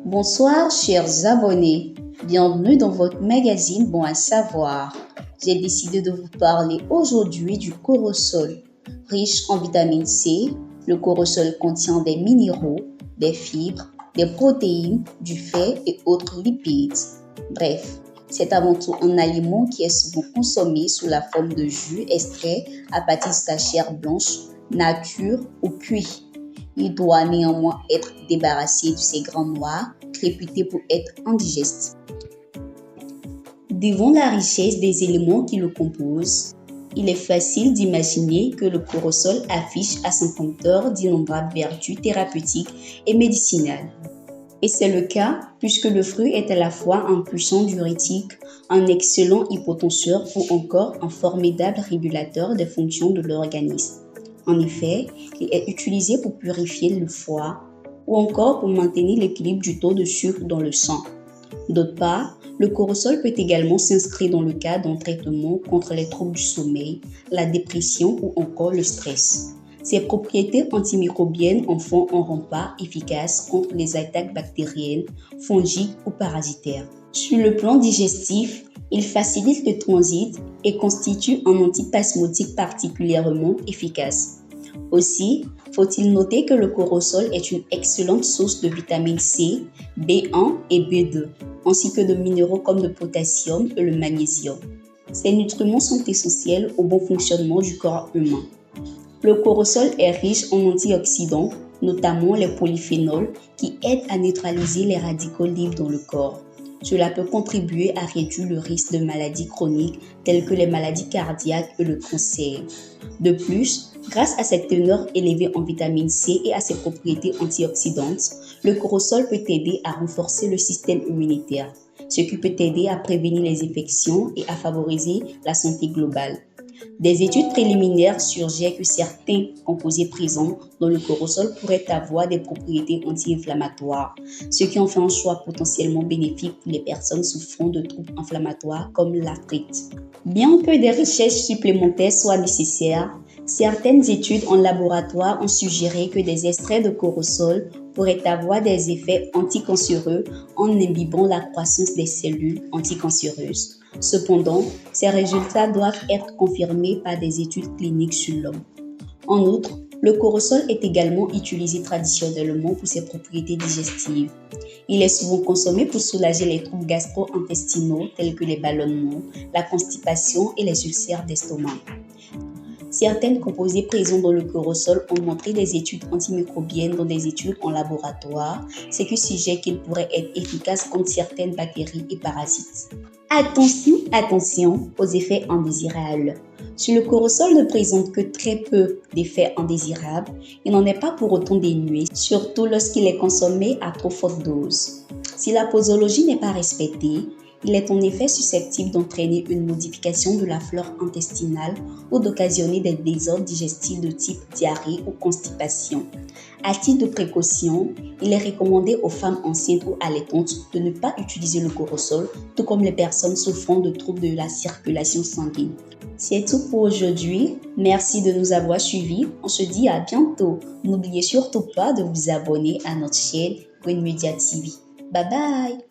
Bonsoir chers abonnés, bienvenue dans votre magazine Bon à savoir. J'ai décidé de vous parler aujourd'hui du corosol. Riche en vitamine C, le corosol contient des minéraux, des fibres, des protéines, du fer et autres lipides. Bref, c'est avant tout un aliment qui est souvent consommé sous la forme de jus extrait à partir de sa chair blanche, nature ou cuit. Il doit néanmoins être débarrassé de ses grains noirs, réputés pour être indigestes. Devant la richesse des éléments qui le composent, il est facile d'imaginer que le corosol affiche à son compteur d'innombrables vertus thérapeutiques et médicinales. Et c'est le cas puisque le fruit est à la fois un puissant diurétique, un excellent hypotenseur ou encore un formidable régulateur des fonctions de l'organisme. En effet, il est utilisé pour purifier le foie ou encore pour maintenir l'équilibre du taux de sucre dans le sang. D'autre part, le corosol peut également s'inscrire dans le cadre d'un traitement contre les troubles du sommeil, la dépression ou encore le stress. Ses propriétés antimicrobiennes en font un rempart efficace contre les attaques bactériennes, fongiques ou parasitaires. Sur le plan digestif, il facilite le transit et constitue un antispasmodique particulièrement efficace. Aussi, faut-il noter que le corosol est une excellente source de vitamine C, B1 et B2, ainsi que de minéraux comme le potassium et le magnésium. Ces nutriments sont essentiels au bon fonctionnement du corps humain. Le corosol est riche en antioxydants, notamment les polyphénols, qui aident à neutraliser les radicaux libres dans le corps. Cela peut contribuer à réduire le risque de maladies chroniques telles que les maladies cardiaques et le cancer. De plus, grâce à cette teneur élevée en vitamine C et à ses propriétés antioxydantes, le corosol peut aider à renforcer le système immunitaire, ce qui peut aider à prévenir les infections et à favoriser la santé globale. Des études préliminaires suggèrent que certains composés présents dans le corosol pourraient avoir des propriétés anti-inflammatoires, ce qui en fait un choix potentiellement bénéfique pour les personnes souffrant de troubles inflammatoires comme l'arthrite. Bien que des recherches supplémentaires soient nécessaires, certaines études en laboratoire ont suggéré que des extraits de corosol pourraient avoir des effets anticancéreux en imbibant la croissance des cellules anticancéreuses. Cependant, ces résultats doivent être confirmés par des études cliniques sur l'homme. En outre, le corosol est également utilisé traditionnellement pour ses propriétés digestives. Il est souvent consommé pour soulager les troubles gastro-intestinaux tels que les ballonnements, la constipation et les ulcères d'estomac. Certains composés présents dans le corosol ont montré des études antimicrobiennes dans des études en laboratoire, ce qui suggère qu'il pourrait être efficace contre certaines bactéries et parasites. Attention aux effets indésirables. Si le corosol ne présente que très peu d'effets indésirables, il n'en est pas pour autant dénué, surtout lorsqu'il est consommé à trop forte dose. Si la posologie n'est pas respectée, il est en effet susceptible d'entraîner une modification de la flore intestinale ou d'occasionner des désordres digestifs de type diarrhée ou constipation. À titre de précaution, il est recommandé aux femmes enceintes ou allaitantes de ne pas utiliser le corosol, tout comme les personnes souffrant de troubles de la circulation sanguine. C'est tout pour aujourd'hui. Merci de nous avoir suivis. On se dit à bientôt. N'oubliez surtout pas de vous abonner à notre chaîne Green Media TV. Bye bye!